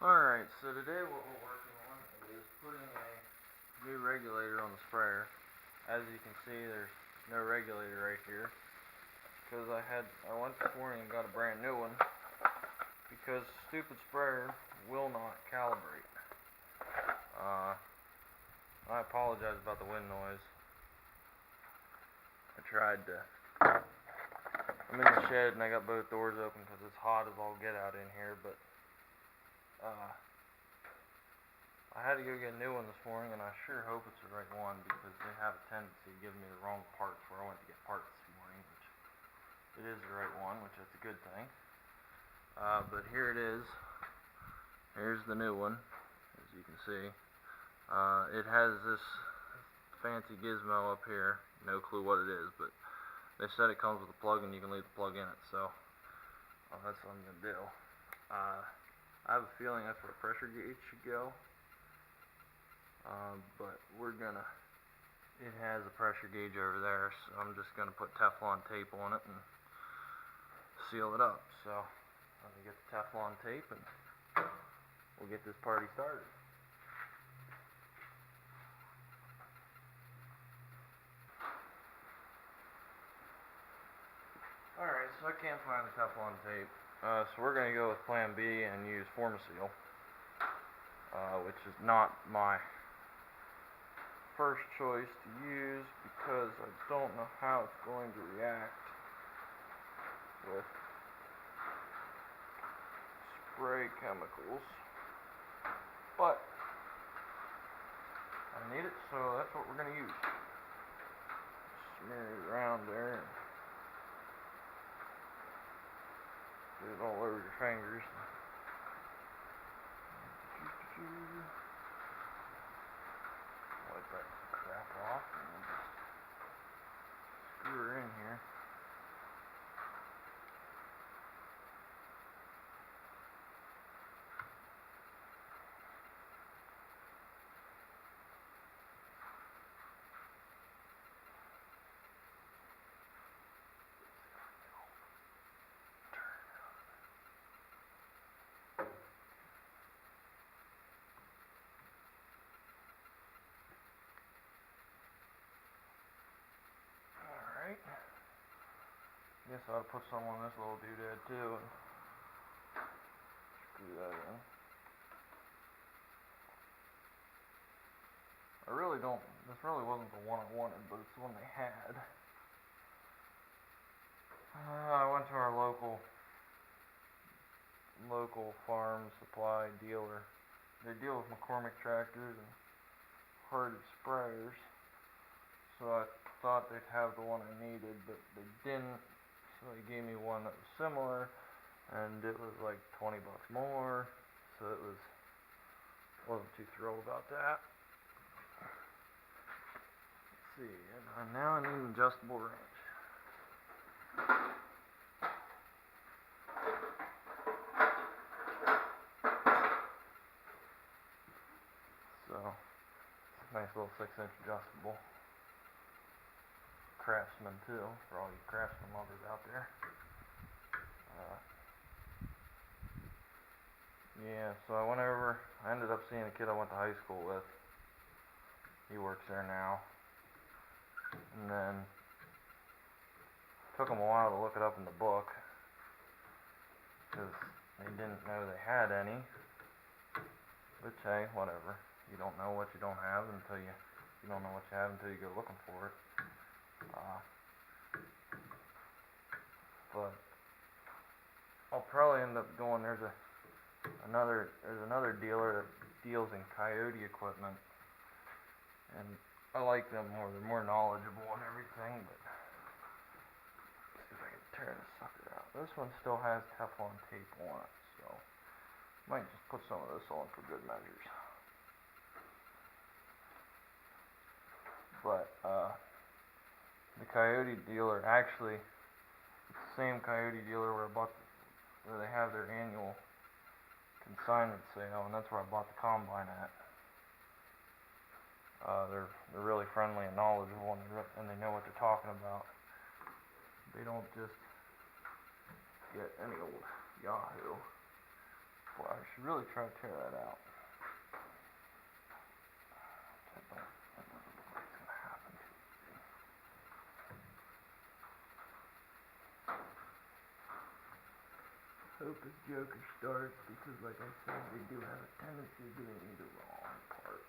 Alright, so today what we're working on is putting a new regulator on the sprayer. As you can see, there's no regulator right here because I went this morning and got a brand new one because stupid sprayer will not calibrate. I apologize about the wind noise. I'm in the shed and I got both doors open because it's hot as all get out in here, but I had to go get a new one this morning, and I sure hope it's the right one because they have a tendency to give me the wrong parts where I went to get parts this morning, which it is the right one, which is a good thing. But here it is. Here's the new one, as you can see. It has this fancy gizmo up here. No clue what it is, but they said it comes with a plug and you can leave the plug in it, so that's what I'm going to do. I have a feeling that's where the pressure gauge should go. But it has a pressure gauge over there, so I'm just going to put Teflon tape on it and seal it up. So let me get the Teflon tape and we'll get this party started. Alright, so I can't find the Teflon tape, so we're going to go with plan B and use Formaseal, which is not my first choice to use because I don't know how it's going to react with spray chemicals, but I need it, so that's what we're going to use. Smear it around there and get it all over your fingers. Wipe that crap off and then just screw her in here. Guess I ought to put some on this little doodad too and screw that in. This really wasn't the one I wanted, but it's the one they had. I went to our local farm supply dealer. They deal with McCormick tractors and Hardy sprayers, so I thought they'd have the one I needed, but they didn't. So they gave me one that was similar, and it was like 20 bucks more, so wasn't too thrilled about that. Let's see, and now I need an adjustable wrench. So, it's a nice little 6-inch adjustable. Craftsman too, for all you craftsman lovers out there. Yeah, so I ended up seeing a kid I went to high school with. He works there now. And then took him a while to look it up in the book because they didn't know they had any. Which, hey, whatever. You don't know what you don't have until you don't know what you have until you go looking for it. But I'll probably end up going. There's another dealer that deals in coyote equipment, and I like them more. They're more knowledgeable and everything. But let's see if I can tear this sucker out. This one still has Teflon tape on it, so might just put some of this on for good measures. But the coyote dealer, actually, it's the same coyote dealer where they have their annual consignment sale, and that's where I bought the combine at. They're really friendly and knowledgeable, and they know what they're talking about. They don't just get any old Yahoo I should really try to tear that out. That doesn't look like it's gonna happen too easy. Hope this joker starts because, like I said, they do have a tendency of giving me the wrong part.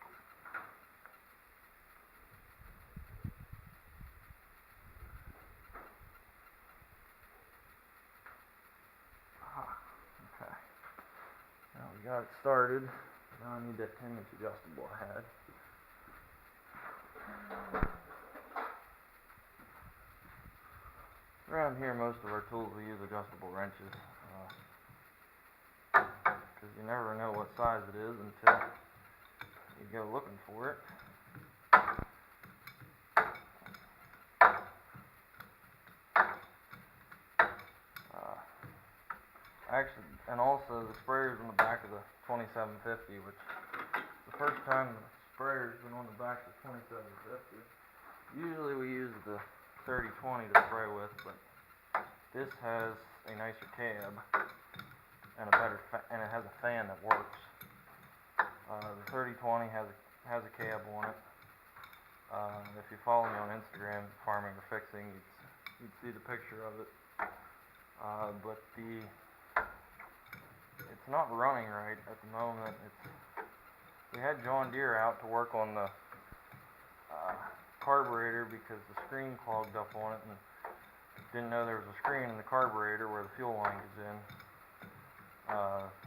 Okay. Now we got it started. Now I need that 10-inch adjustable I had. Around here, most of our tools we use adjustable wrenches, because you never know what size it is until you go looking for it. Actually, and also the sprayer's on the back of the 2750, which the first time the sprayer's been on the back of the 2750. Usually we use the 3020 to spray with, but this has a nicer cab and a better and it has a fan that works. The 3020 has a cab on it. If you follow me on Instagram, Farming or Fixing, you'd see the picture of it. But it's not running right at the moment. We had John Deere out to work on the carburetor because the screen clogged up on it, and didn't know there was a screen in the carburetor where the fuel line is in.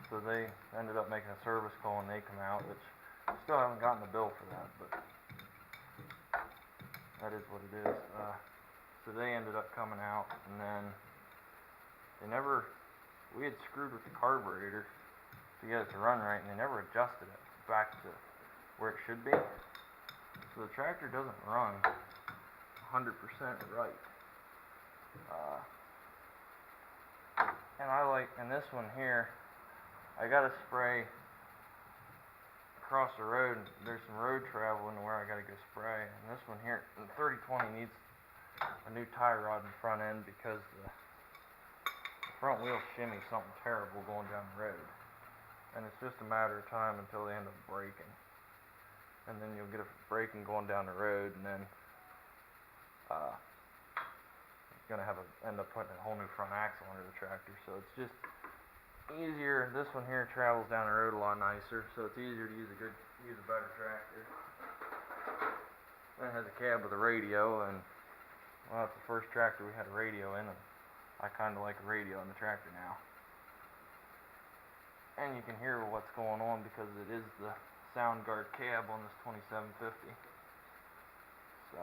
So they ended up making a service call and they come out, which I still haven't gotten the bill for that, but that is what it is. So they ended up coming out, and then we had screwed with the carburetor to get it to run right, and they never adjusted it back to where it should be. So the tractor doesn't run 100% right. And this one here, I gotta spray across the road. There's some road travel in where I gotta go spray. And this one here, the 3020 needs a new tie rod in the front end because the front wheel shimmy something terrible going down the road, and it's just a matter of time until they end up breaking, and then you'll get a breaking going down the road, and then it's gonna end up putting a whole new front axle under the tractor. So it's just easier. This one here travels down the road a lot nicer, so it's easier to use a better tractor. And it has a cab with a radio, and well, it's the first tractor we had a radio in, and I kind of like a radio in the tractor now. And you can hear what's going on because it is the sound guard cab on this 2750. So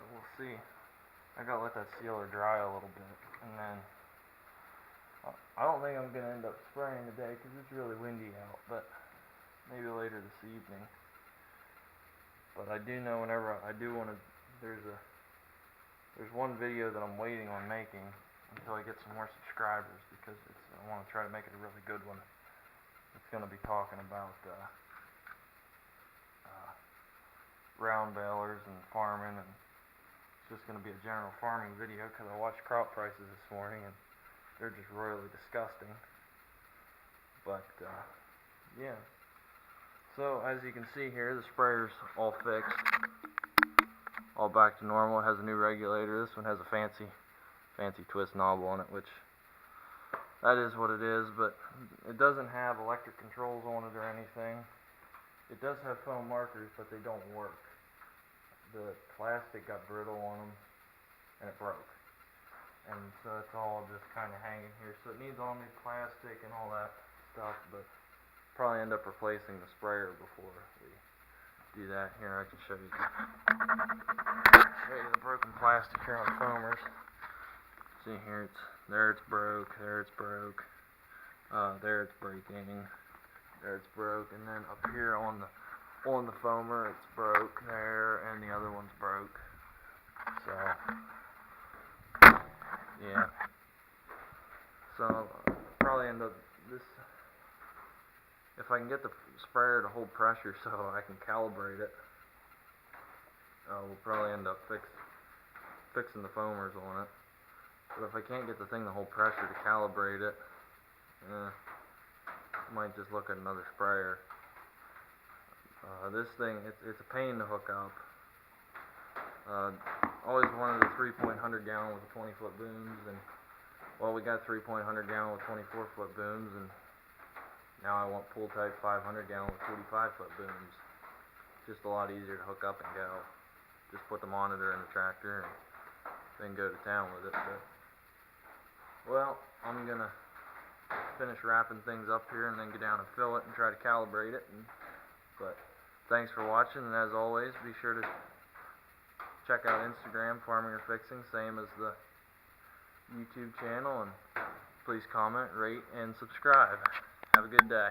we'll see. I gotta let that sealer dry a little bit, and then I don't think I'm gonna end up spraying today because it's really windy out, but maybe later this evening. But I do know whenever I do want to, there's one video that I'm waiting on making until I get some more subscribers, because I want to try to make it a really good one. It's going to be talking about round balers and farming, and it's just going to be a general farming video because I watched crop prices this morning and they're just royally disgusting. But yeah. So as you can see here, the sprayer's all fixed, all back to normal. It has a new regulator. This one has a fancy twist knob on it, which that is what it is, but it doesn't have electric controls on it or anything. It does have foam markers, but they don't work. The plastic got brittle on them and it broke, and so it's all just kind of hanging here. So it needs all new plastic and all that stuff, but probably end up replacing the sprayer before we do that. Here, I can show you the broken plastic here on the foamers. See here, there it's broke, there it's broke, there it's breaking, there it's broke, and then up here on the foamer it's broke there, and the other one's broke. So yeah, so probably end up this. If I can get the sprayer to hold pressure so I can calibrate it, we'll probably end up fixing the foamers on it. But if I can't get the thing to hold pressure to calibrate it, Might just look at another sprayer. This thing, it's a pain to hook up. Always wanted a 3-point 100-gallon with a 20-foot booms, and well, we got 3-point 100-gallon with 24-foot booms, and now I want pool type 500-gallon with 45-foot booms. Just a lot easier to hook up and go. Just put the monitor in the tractor and then go to town with it. But, well, I'm gonna finish wrapping things up here and then get down and fill it and try to calibrate it. But thanks for watching, and as always, be sure to check out Instagram, Farming or Fixing, same as the YouTube channel, and please comment, rate, and subscribe. Have a good day.